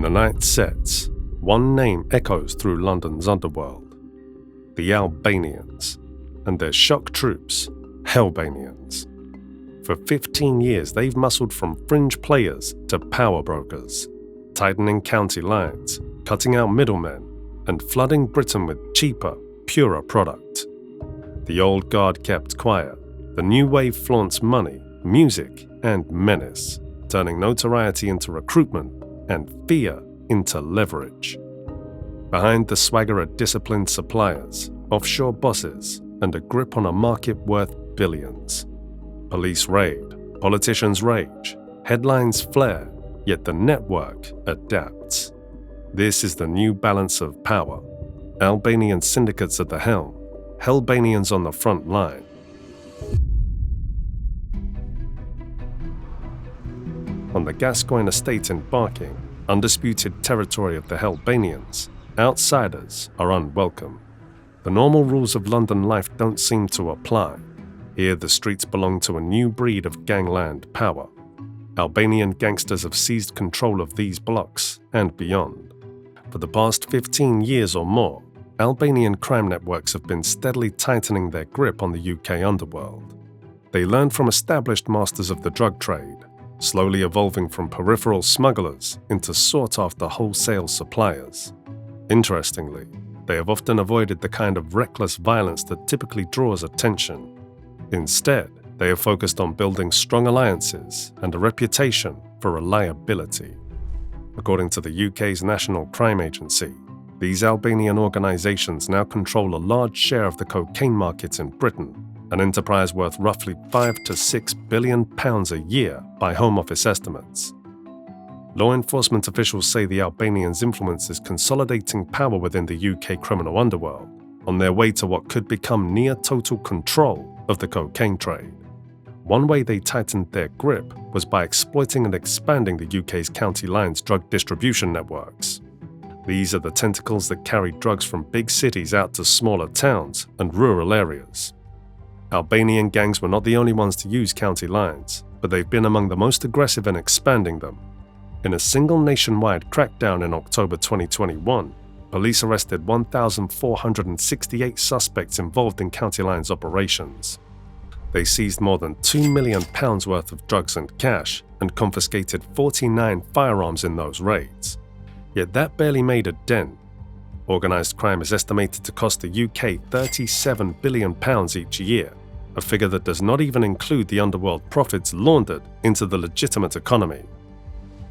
the night sets, one name echoes through London's underworld: the Albanians and their shock troops, Hellbanians. For 15 years, they've muscled from fringe players to power brokers, tightening county lines, cutting out middlemen, and flooding Britain with cheaper, purer product. The old guard kept quiet. The new wave flaunts money, music, and menace, turning notoriety into recruitment and fear into leverage. Behind the swagger are disciplined suppliers, offshore bosses, and a grip on a market worth billions. Police raid, politicians rage, headlines flare, yet the network adapts. This is the new balance of power. Albanian syndicates at the helm, Hellbanians on the front line. On the Gascoigne estate in Barking, undisputed territory of the Hellbanians, outsiders are unwelcome. The normal rules of London life don't seem to apply. Here the streets belong to a new breed of gangland power. Albanian gangsters have seized control of these blocks and beyond. For the past 15 years or more, Albanian crime networks have been steadily tightening their grip on the UK underworld. They learned from established masters of the drug trade, slowly evolving from peripheral smugglers into sought-after wholesale suppliers. Interestingly, they have often avoided the kind of reckless violence that typically draws attention. Instead, they have focused on building strong alliances and a reputation for reliability. According to the UK's National Crime Agency, these Albanian organisations now control a large share of the cocaine market in Britain, an enterprise worth roughly £5 to £6 billion a year by Home Office estimates. Law enforcement officials say the Albanians' influence is consolidating power within the UK criminal underworld, on their way to what could become near total control of the cocaine trade. One way they tightened their grip was by exploiting and expanding the UK's county lines drug distribution networks. These are the tentacles that carry drugs from big cities out to smaller towns and rural areas. Albanian gangs were not the only ones to use county lines, but they've been among the most aggressive in expanding them. In a single nationwide crackdown in October 2021, police arrested 1,468 suspects involved in county lines operations. They seized more than £2 million worth of drugs and cash and confiscated 49 firearms in those raids. Yet that barely made a dent. Organised crime is estimated to cost the UK £37 billion each year, a figure that does not even include the underworld profits laundered into the legitimate economy.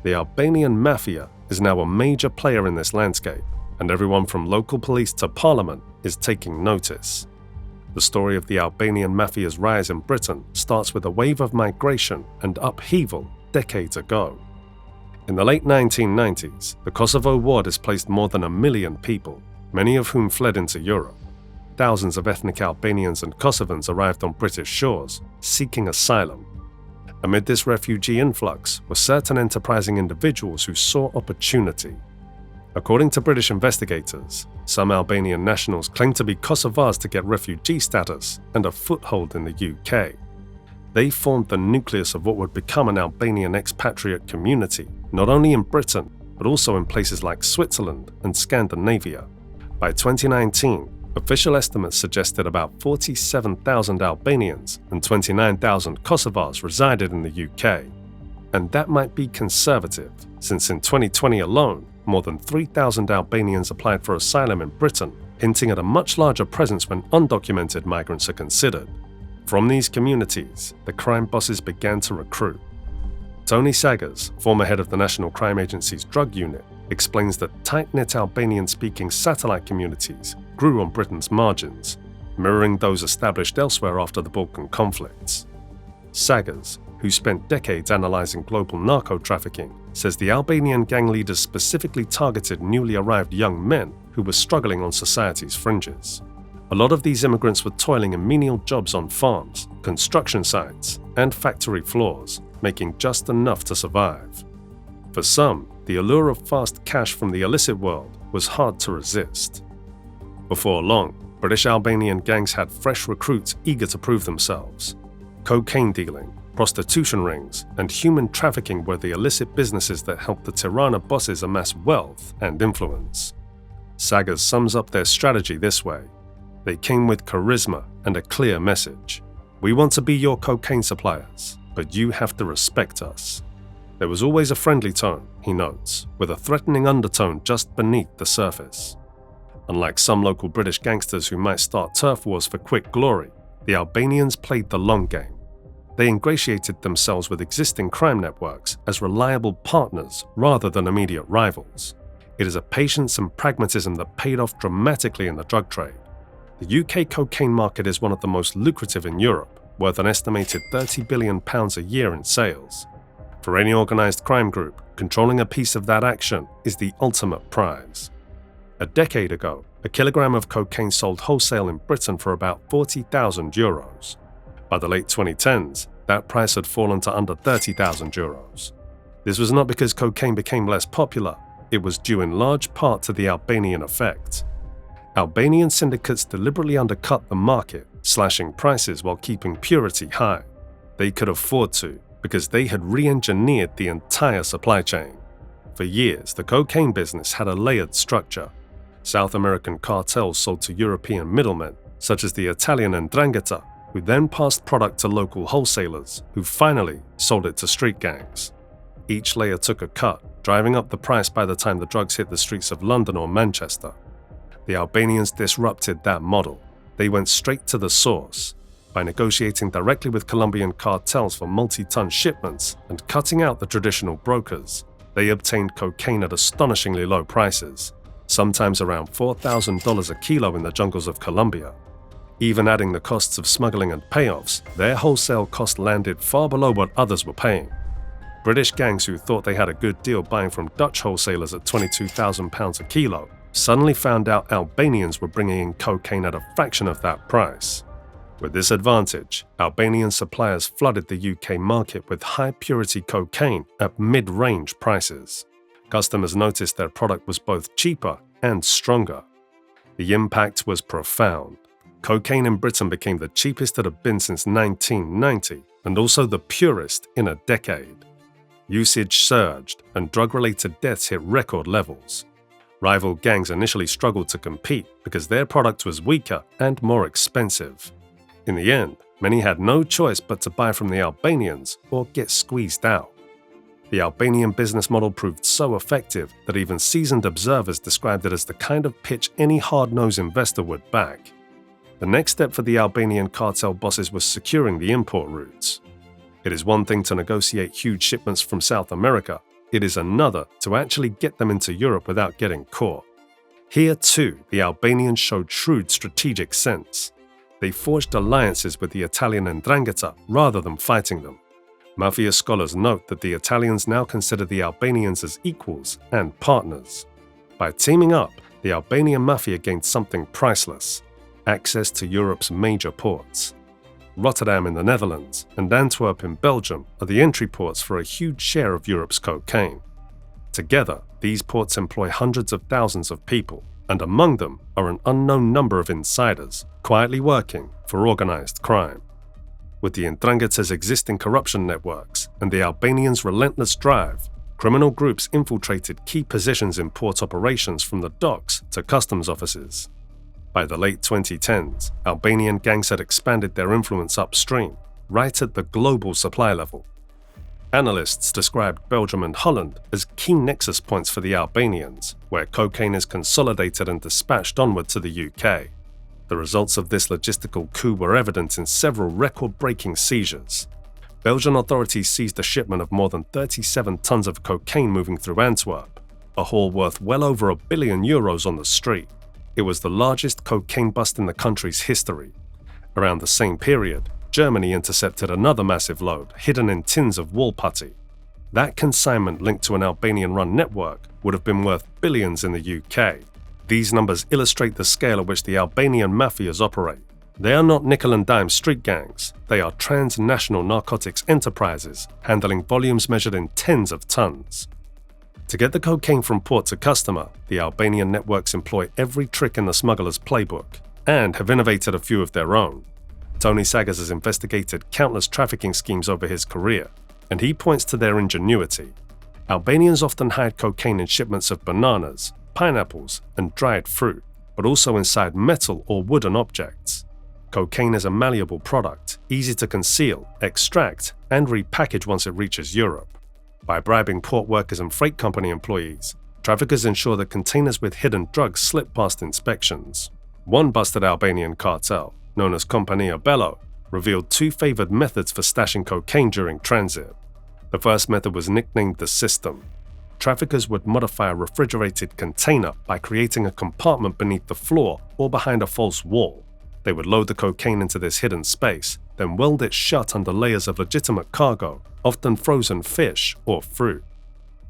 The Albanian Maffia is now a major player in this landscape, and everyone from local police to parliament is taking notice. The story of the Albanian Mafia's rise in Britain starts with a wave of migration and upheaval decades ago. In the late 1990s, the Kosovo War displaced more than 1 million people, many of whom fled into Europe. Thousands of ethnic Albanians and Kosovans arrived on British shores, seeking asylum. Amid this refugee influx were certain enterprising individuals who saw opportunity. According to British investigators, some Albanian nationals claimed to be Kosovars to get refugee status and a foothold in the UK. They formed the nucleus of what would become an Albanian expatriate community, not only in Britain, but also in places like Switzerland and Scandinavia. By 2019, official estimates suggested about 47,000 Albanians and 29,000 Kosovars resided in the UK. And that might be conservative, since in 2020 alone, more than 3,000 Albanians applied for asylum in Britain, hinting at a much larger presence when undocumented migrants are considered. From these communities, the crime bosses began to recruit. Tony Saggers, former head of the National Crime Agency's drug unit, explains that tight-knit Albanian-speaking satellite communities grew on Britain's margins, mirroring those established elsewhere after the Balkan conflicts. Saggers, who spent decades analyzing global narco-trafficking, says the Albanian gang leaders specifically targeted newly arrived young men who were struggling on society's fringes. A lot of these immigrants were toiling in menial jobs on farms, construction sites, and factory floors, making just enough to survive. For some, the allure of fast cash from the illicit world was hard to resist. Before long, British Albanian gangs had fresh recruits eager to prove themselves. Cocaine dealing, Prostitution rings and human trafficking were the illicit businesses that helped the Tirana bosses amass wealth and influence. Sagers sums up their strategy this way. They came with charisma and a clear message. We want to be your cocaine suppliers, but you have to respect us. There was always a friendly tone, he notes, with a threatening undertone just beneath the surface. Unlike some local British gangsters who might start turf wars for quick glory, the Albanians played the long game. They ingratiated themselves with existing crime networks as reliable partners rather than immediate rivals. It is a patience and pragmatism that paid off dramatically in the drug trade. The UK cocaine market is one of the most lucrative in Europe, worth an estimated £30 billion a year in sales. For any organised crime group, controlling a piece of that action is the ultimate prize. A decade ago, a kilogram of cocaine sold wholesale in Britain for about €40,000. By the late 2010s, that price had fallen to under €30,000. This was not because cocaine became less popular, it was due in large part to the Albanian effect. Albanian syndicates deliberately undercut the market, slashing prices while keeping purity high. They could afford to, because they had re-engineered the entire supply chain. For years, the cocaine business had a layered structure. South American cartels sold to European middlemen, such as the Italian 'Ndrangheta, who then passed product to local wholesalers, who finally sold it to street gangs. Each layer took a cut, driving up the price by the time the drugs hit the streets of London or Manchester. The Albanians disrupted that model. They went straight to the source. By negotiating directly with Colombian cartels for multi-ton shipments and cutting out the traditional brokers, they obtained cocaine at astonishingly low prices, sometimes around $4,000 a kilo in the jungles of Colombia. Even adding the costs of smuggling and payoffs, their wholesale cost landed far below what others were paying. British gangs who thought they had a good deal buying from Dutch wholesalers at £22,000 a kilo suddenly found out Albanians were bringing in cocaine at a fraction of that price. With this advantage, Albanian suppliers flooded the UK market with high-purity cocaine at mid-range prices. Customers noticed their product was both cheaper and stronger. The impact was profound. Cocaine in Britain became the cheapest it had been since 1990, and also the purest in a decade. Usage surged, and drug-related deaths hit record levels. Rival gangs initially struggled to compete because their product was weaker and more expensive. In the end, many had no choice but to buy from the Albanians or get squeezed out. The Albanian business model proved so effective that even seasoned observers described it as the kind of pitch any hard-nosed investor would back. The next step for the Albanian cartel bosses was securing the import routes. It is one thing to negotiate huge shipments from South America, it is another to actually get them into Europe without getting caught. Here too, the Albanians showed shrewd strategic sense. They forged alliances with the Italian 'Ndrangheta rather than fighting them. Mafia scholars note that the Italians now consider the Albanians as equals and partners. By teaming up, the Albanian Maffia gained something priceless: access to Europe's major ports. Rotterdam in the Netherlands and Antwerp in Belgium are the entry ports for a huge share of Europe's cocaine. Together, these ports employ hundreds of thousands of people, and among them are an unknown number of insiders quietly working for organized crime. With the 'Ndrangheta's existing corruption networks and the Albanians' relentless drive, criminal groups infiltrated key positions in port operations from the docks to customs offices. By the late 2010s, Albanian gangs had expanded their influence upstream, right at the global supply level. Analysts described Belgium and Holland as key nexus points for the Albanians, where cocaine is consolidated and dispatched onward to the UK. The results of this logistical coup were evident in several record-breaking seizures. Belgian authorities seized a shipment of more than 37 tons of cocaine moving through Antwerp, a haul worth well over €1 billion on the street. It was the largest cocaine bust in the country's history. Around the same period, Germany intercepted another massive load, hidden in tins of wall putty. That consignment linked to an Albanian-run network would have been worth billions in the UK. These numbers illustrate the scale at which the Albanian mafias operate. They are not nickel-and-dime street gangs. They are transnational narcotics enterprises, handling volumes measured in tens of tons. To get the cocaine from port to customer, the Albanian networks employ every trick in the smuggler's playbook, and have innovated a few of their own. Tony Saggers has investigated countless trafficking schemes over his career, and he points to their ingenuity. Albanians often hide cocaine in shipments of bananas, pineapples, and dried fruit, but also inside metal or wooden objects. Cocaine is a malleable product, easy to conceal, extract, and repackage once it reaches Europe. By bribing port workers and freight company employees, traffickers ensure that containers with hidden drugs slip past inspections. One busted Albanian cartel, known as Compania Bello, revealed two favored methods for stashing cocaine during transit. The first method was nicknamed the system. Traffickers would modify a refrigerated container by creating a compartment beneath the floor or behind a false wall. They would load the cocaine into this hidden space, then weld it shut under layers of legitimate cargo, often frozen fish or fruit.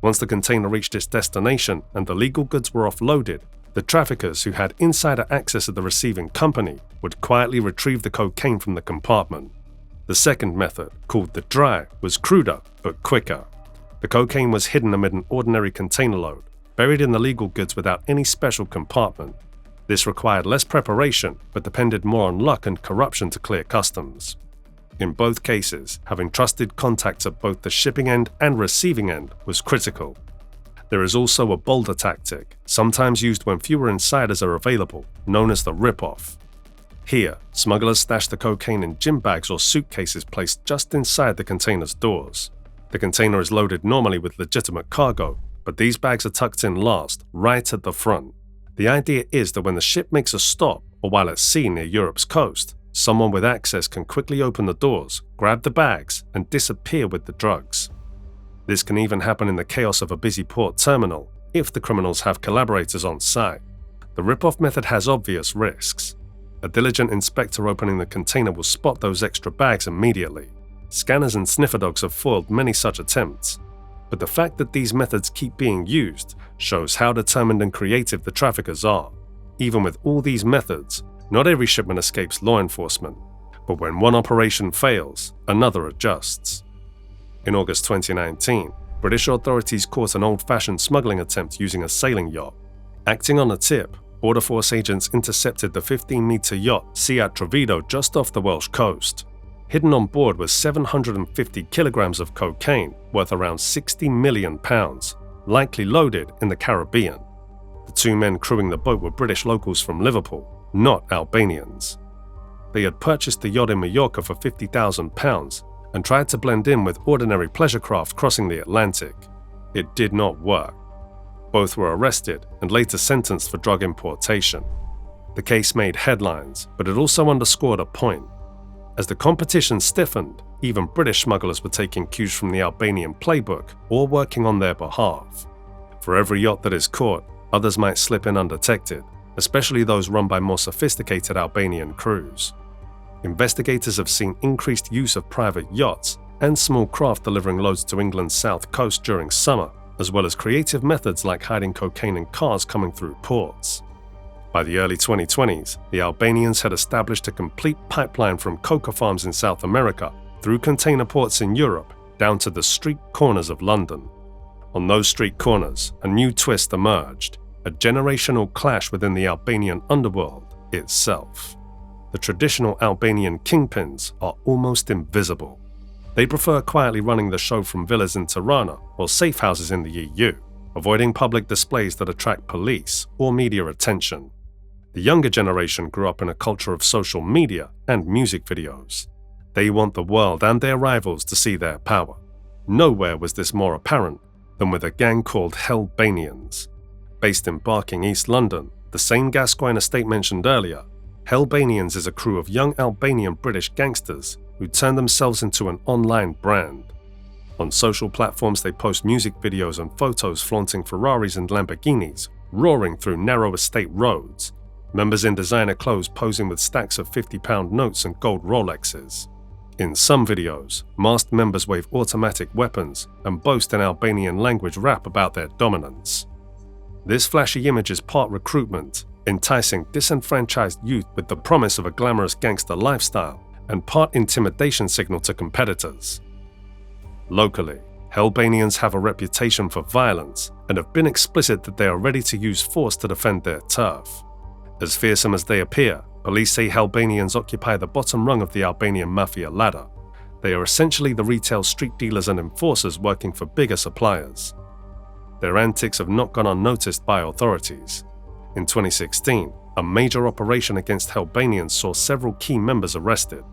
Once the container reached its destination and the legal goods were offloaded, the traffickers who had insider access at the receiving company would quietly retrieve the cocaine from the compartment. The second method, called the dry, was cruder but quicker. The cocaine was hidden amid an ordinary container load, buried in the legal goods without any special compartment. This required less preparation, but depended more on luck and corruption to clear customs. In both cases, having trusted contacts at both the shipping end and receiving end was critical. There is also a bolder tactic, sometimes used when fewer insiders are available, known as the rip-off. Here, smugglers stash the cocaine in gym bags or suitcases placed just inside the container's doors. The container is loaded normally with legitimate cargo, but these bags are tucked in last, right at the front. The idea is that when the ship makes a stop, or while at sea near Europe's coast, someone with access can quickly open the doors, grab the bags, and disappear with the drugs. This can even happen in the chaos of a busy port terminal, if the criminals have collaborators on site. The rip-off method has obvious risks. A diligent inspector opening the container will spot those extra bags immediately. Scanners and sniffer dogs have foiled many such attempts. But the fact that these methods keep being used shows how determined and creative the traffickers are. Even with all these methods, not every shipment escapes law enforcement, but when one operation fails, another adjusts. In August 2019, British authorities caught an old-fashioned smuggling attempt using a sailing yacht. Acting on a tip, Border Force agents intercepted the 15-meter yacht Seat Trevido just off the Welsh coast. Hidden on board was 750 kilograms of cocaine, worth around £60 million, likely loaded in the Caribbean. The two men crewing the boat were British locals from Liverpool, not Albanians. They had purchased the yacht in Mallorca for £50,000 and tried to blend in with ordinary pleasure craft crossing the Atlantic. It did not work. Both were arrested and later sentenced for drug importation. The case made headlines, but it also underscored a point. As the competition stiffened, even British smugglers were taking cues from the Albanian playbook or working on their behalf. For every yacht that is caught, others might slip in undetected, especially those run by more sophisticated Albanian crews. Investigators have seen increased use of private yachts and small craft delivering loads to England's south coast during summer, as well as creative methods like hiding cocaine in cars coming through ports. By the early 2020s, the Albanians had established a complete pipeline from coca farms in South America through container ports in Europe down to the street corners of London. On those street corners, a new twist emerged, a generational clash within the Albanian underworld itself. The traditional Albanian kingpins are almost invisible. They prefer quietly running the show from villas in Tirana or safe houses in the EU, avoiding public displays that attract police or media attention. The younger generation grew up in a culture of social media and music videos. They want the world and their rivals to see their power. Nowhere was this more apparent than with a gang called Hellbanianz. Based in Barking, East London, the same Gascoigne estate mentioned earlier, Hellbanianz is a crew of young Albanian British gangsters who turn themselves into an online brand. On social platforms, they post music videos and photos flaunting Ferraris and Lamborghinis, roaring through narrow estate roads. Members in designer clothes posing with stacks of £50 notes and gold Rolexes. In some videos, masked members wave automatic weapons and boast in Albanian language rap about their dominance. This flashy image is part recruitment, enticing disenfranchised youth with the promise of a glamorous gangster lifestyle, and part intimidation signal to competitors. Locally, Hellbanians have a reputation for violence and have been explicit that they are ready to use force to defend their turf. As fearsome as they appear, Police say Hellbanianz occupy the bottom rung of the Albanian Maffia ladder. They are essentially the retail street dealers and enforcers working for bigger suppliers. Their antics have not gone unnoticed by authorities. In 2016, a major operation against Hellbanianz saw several key members arrested.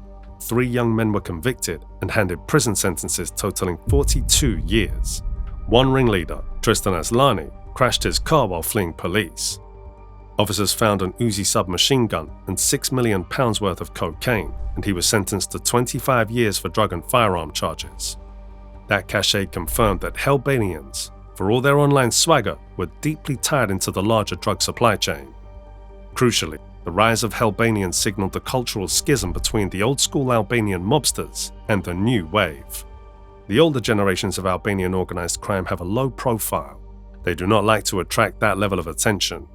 3 young men were convicted and handed prison sentences totaling 42 years. One ringleader, Tristan Aslani, crashed his car while fleeing police. Officers found an Uzi submachine gun and £6 million worth of cocaine, and he was sentenced to 25 years for drug and firearm charges. That cachet confirmed that Hellbanianz, for all their online swagger, were deeply tied into the larger drug supply chain. Crucially, the rise of Hellbanianz signaled the cultural schism between the old-school Albanian mobsters and the new wave. The older generations of Albanian organized crime have a low profile. They do not like to attract that level of attention.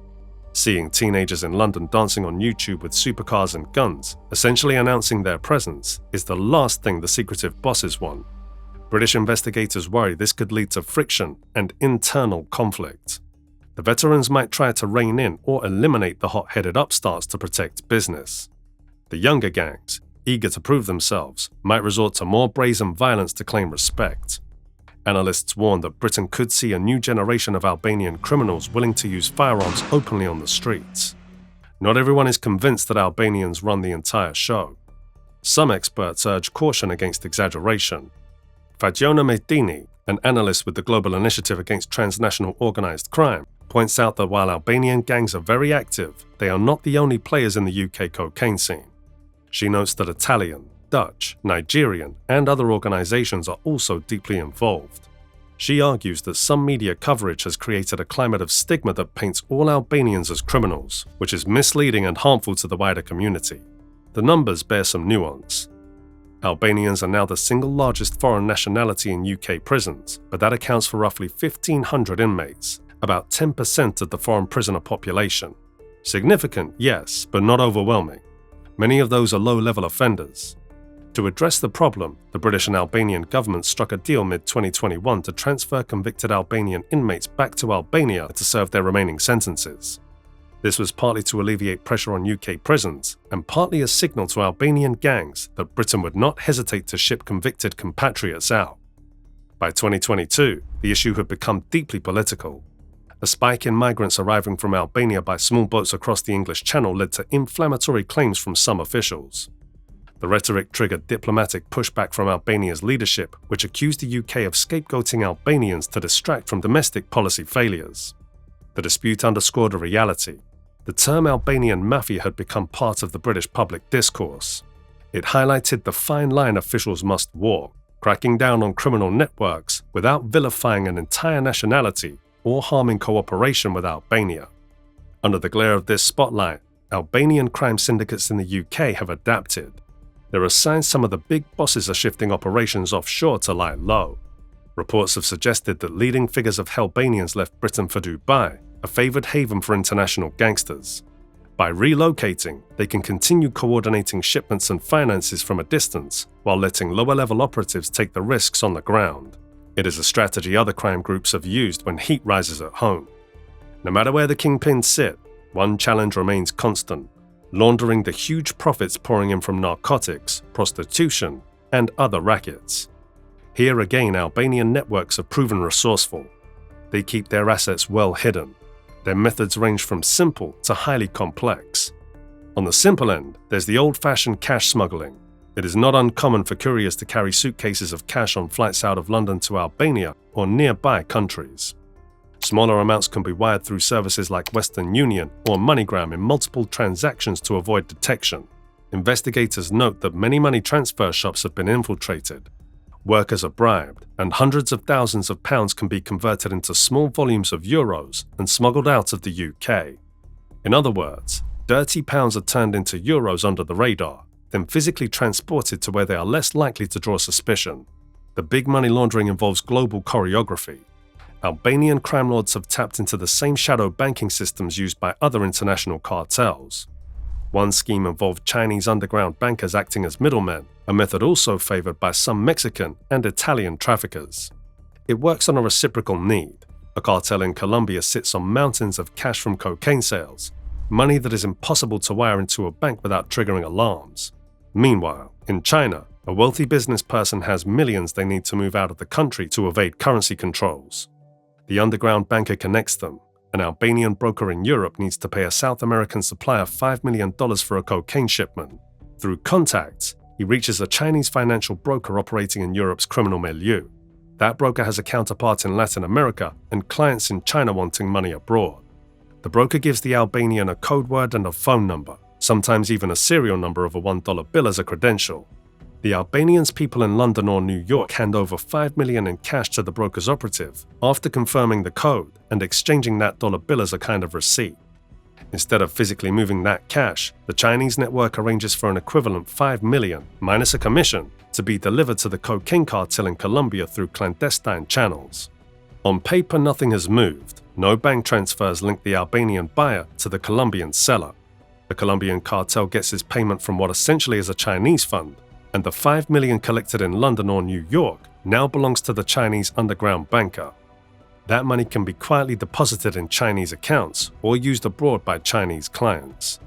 Seeing teenagers in London dancing on YouTube with supercars and guns, essentially announcing their presence, is the last thing the secretive bosses want. British investigators worry this could lead to friction and internal conflict. The veterans might try to rein in or eliminate the hot-headed upstarts to protect business. The younger gangs, eager to prove themselves, might resort to more brazen violence to claim respect. Analysts warn that Britain could see a new generation of Albanian criminals willing to use firearms openly on the streets. Not everyone is convinced that Albanians run the entire show. Some experts urge caution against exaggeration. Fagiona Medini, an analyst with the Global Initiative Against Transnational Organized Crime, points out that while Albanian gangs are very active, they are not the only players in the UK cocaine scene. She notes that Italian, Dutch, Nigerian, and other organizations are also deeply involved. She argues that some media coverage has created a climate of stigma that paints all Albanians as criminals, which is misleading and harmful to the wider community. The numbers bear some nuance. Albanians are now the single largest foreign nationality in UK prisons, but that accounts for roughly 1,500 inmates, about 10% of the foreign prisoner population. Significant, yes, but not overwhelming. Many of those are low-level offenders. To address the problem, the British and Albanian governments struck a deal mid-2021 to transfer convicted Albanian inmates back to Albania to serve their remaining sentences. This was partly to alleviate pressure on UK prisons, and partly a signal to Albanian gangs that Britain would not hesitate to ship convicted compatriots out. By 2022, the issue had become deeply political. A spike in migrants arriving from Albania by small boats across the English Channel led to inflammatory claims from some officials. The rhetoric triggered diplomatic pushback from Albania's leadership, which accused the UK of scapegoating Albanians to distract from domestic policy failures. The dispute underscored a reality. The term Albanian Maffia had become part of the British public discourse. It highlighted the fine line officials must walk, cracking down on criminal networks without vilifying an entire nationality or harming cooperation with Albania. Under the glare of this spotlight, Albanian crime syndicates in the UK have adapted. There are signs some of the big bosses are shifting operations offshore to lie low. Reports have suggested that leading figures of Hellbanians left Britain for Dubai, a favoured haven for international gangsters. By relocating, they can continue coordinating shipments and finances from a distance while letting lower-level operatives take the risks on the ground. It is a strategy other crime groups have used when heat rises at home. No matter where the kingpins sit, one challenge remains constant: laundering the huge profits pouring in from narcotics, prostitution, and other rackets. Here again, Albanian networks have proven resourceful. They keep their assets well hidden. Their methods range from simple to highly complex. On the simple end, there's the old-fashioned cash smuggling. It is not uncommon for couriers to carry suitcases of cash on flights out of London to Albania or nearby countries. Smaller amounts can be wired through services like Western Union or MoneyGram in multiple transactions to avoid detection. Investigators note that many money transfer shops have been infiltrated. Workers are bribed, and hundreds of thousands of pounds can be converted into small volumes of euros and smuggled out of the UK. In other words, dirty pounds are turned into euros under the radar, then physically transported to where they are less likely to draw suspicion. The big money laundering involves global choreography. Albanian crime lords have tapped into the same shadow banking systems used by other international cartels. One scheme involved Chinese underground bankers acting as middlemen, a method also favored by some Mexican and Italian traffickers. It works on a reciprocal need. A cartel in Colombia sits on mountains of cash from cocaine sales, money that is impossible to wire into a bank without triggering alarms. Meanwhile, in China, a wealthy business person has millions they need to move out of the country to evade currency controls. The underground banker connects them. An Albanian broker in Europe needs to pay a South American supplier $5 million for a cocaine shipment. Through contacts, he reaches a Chinese financial broker operating in Europe's criminal milieu. That broker has a counterpart in Latin America and clients in China wanting money abroad. The broker gives the Albanian a code word and a phone number, sometimes even a serial number of a $1 bill as a credential. The Albanian's people in London or New York hand over $5 million in cash to the broker's operative after confirming the code and exchanging that dollar bill as a kind of receipt. Instead of physically moving that cash, the Chinese network arranges for an equivalent $5 million, minus a commission, to be delivered to the cocaine cartel in Colombia through clandestine channels. On paper, nothing has moved. No bank transfers link the Albanian buyer to the Colombian seller. The Colombian cartel gets its payment from what essentially is a Chinese fund, and the $5 million collected in London or New York now belongs to the Chinese underground banker. That money can be quietly deposited in Chinese accounts or used abroad by Chinese clients.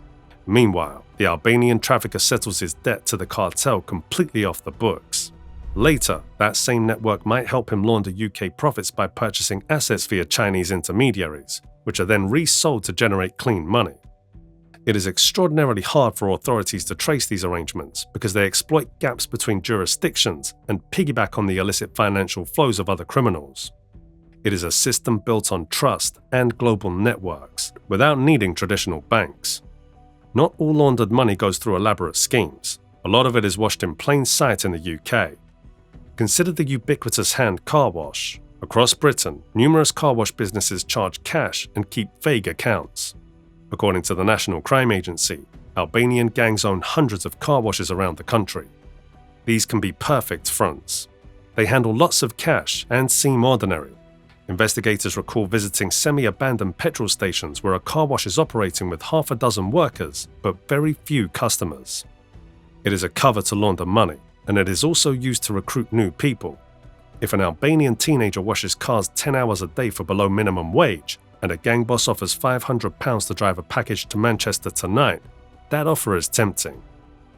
Meanwhile, the Albanian trafficker settles his debt to the cartel completely off the books. Later, that same network might help him launder UK profits by purchasing assets via Chinese intermediaries, which are then resold to generate clean money. It is extraordinarily hard for authorities to trace these arrangements because they exploit gaps between jurisdictions and piggyback on the illicit financial flows of other criminals. It is a system built on trust and global networks, without needing traditional banks. Not all laundered money goes through elaborate schemes. A lot of it is washed in plain sight in the UK. Consider the ubiquitous hand car wash. Across Britain, numerous car wash businesses charge cash and keep vague accounts. According to the National Crime Agency, Albanian gangs own hundreds of car washes around the country. These can be perfect fronts. They handle lots of cash and seem ordinary. Investigators recall visiting semi-abandoned petrol stations where a car wash is operating with half a dozen workers, but very few customers. It is a cover to launder money, and it is also used to recruit new people. If an Albanian teenager washes cars 10 hours a day for below minimum wage, and a gang boss offers £500 to drive a package to Manchester tonight, that offer is tempting.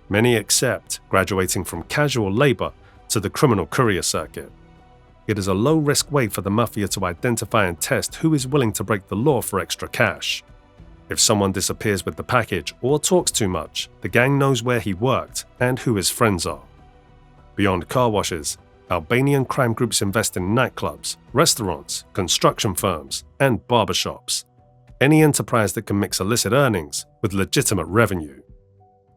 Many accept, graduating from casual labour to the criminal courier circuit. It is a low-risk way for the mafia to identify and test who is willing to break the law for extra cash. If someone disappears with the package or talks too much, the gang knows where he worked and who his friends are. Beyond car washes, Albanian crime groups invest in nightclubs, restaurants, construction firms, and barbershops. Any enterprise that can mix illicit earnings with legitimate revenue.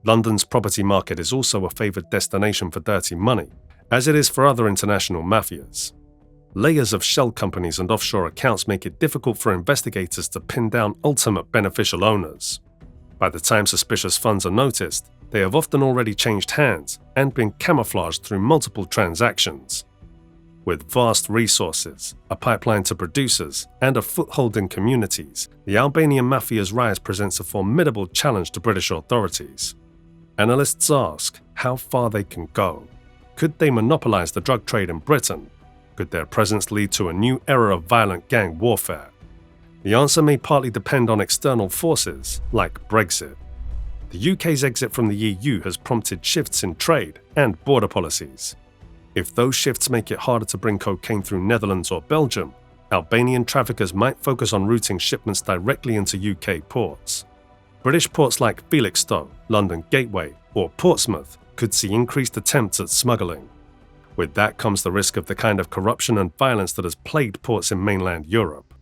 London's property market is also a favoured destination for dirty money, as it is for other international mafias. Layers of shell companies and offshore accounts make it difficult for investigators to pin down ultimate beneficial owners. By the time suspicious funds are noticed, they have often already changed hands and been camouflaged through multiple transactions. With vast resources, a pipeline to producers, and a foothold in communities, the Albanian Mafia's rise presents a formidable challenge to British authorities. Analysts ask how far they can go. Could they monopolize the drug trade in Britain? Could their presence lead to a new era of violent gang warfare? The answer may partly depend on external forces, like Brexit. The UK's exit from the EU has prompted shifts in trade and border policies. If those shifts make it harder to bring cocaine through Netherlands or Belgium, Albanian traffickers might focus on routing shipments directly into UK ports. British ports like Felixstowe, London Gateway, or Portsmouth could see increased attempts at smuggling. With that comes the risk of the kind of corruption and violence that has plagued ports in mainland Europe.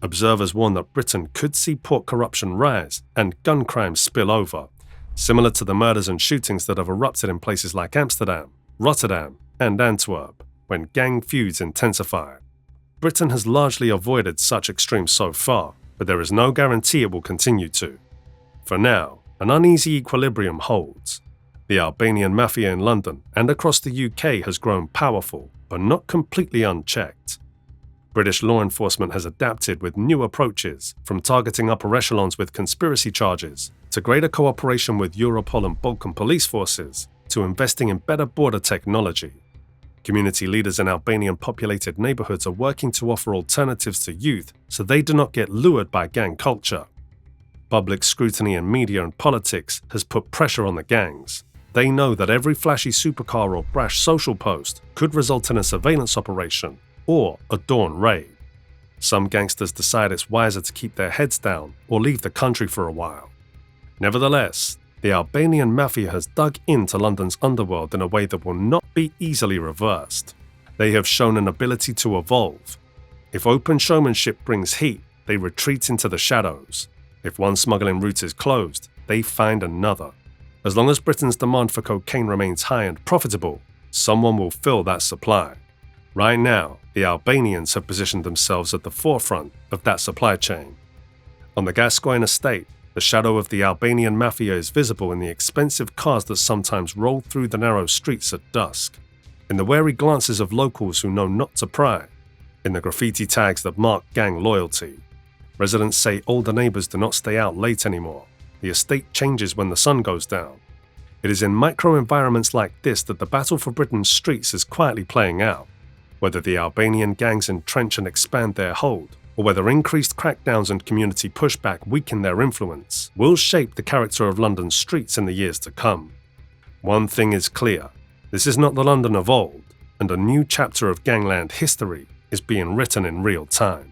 Observers warn that Britain could see port corruption rise and gun crimes spill over, similar to the murders and shootings that have erupted in places like Amsterdam, Rotterdam, and Antwerp, when gang feuds intensify. Britain has largely avoided such extremes so far, but there is no guarantee it will continue to. For now, an uneasy equilibrium holds. The Albanian Maffia in London and across the UK has grown powerful, but not completely unchecked. British law enforcement has adapted with new approaches, from targeting upper echelons with conspiracy charges, to greater cooperation with Europol and Balkan police forces, to investing in better border technology. Community leaders in Albanian populated neighbourhoods are working to offer alternatives to youth so they do not get lured by gang culture. Public scrutiny in media and politics has put pressure on the gangs. They know that every flashy supercar or brash social post could result in a surveillance operation or a dawn raid. Some gangsters decide it's wiser to keep their heads down or leave the country for a while. Nevertheless, the Albanian Maffia has dug into London's underworld in a way that will not be easily reversed. They have shown an ability to evolve. If open showmanship brings heat, they retreat into the shadows. If one smuggling route is closed, they find another. As long as Britain's demand for cocaine remains high and profitable, someone will fill that supply. Right now, the Albanians have positioned themselves at the forefront of that supply chain. On the Gascoigne estate, the shadow of the Albanian Maffia is visible in the expensive cars that sometimes roll through the narrow streets at dusk, in the wary glances of locals who know not to pry, in the graffiti tags that mark gang loyalty. Residents say older neighbours do not stay out late anymore. The estate changes when the sun goes down. It is in micro-environments like this that the battle for Britain's streets is quietly playing out. Whether the Albanian gangs entrench and expand their hold, or whether increased crackdowns and community pushback weaken their influence, will shape the character of London's streets in the years to come. One thing is clear, this is not the London of old, and a new chapter of gangland history is being written in real time.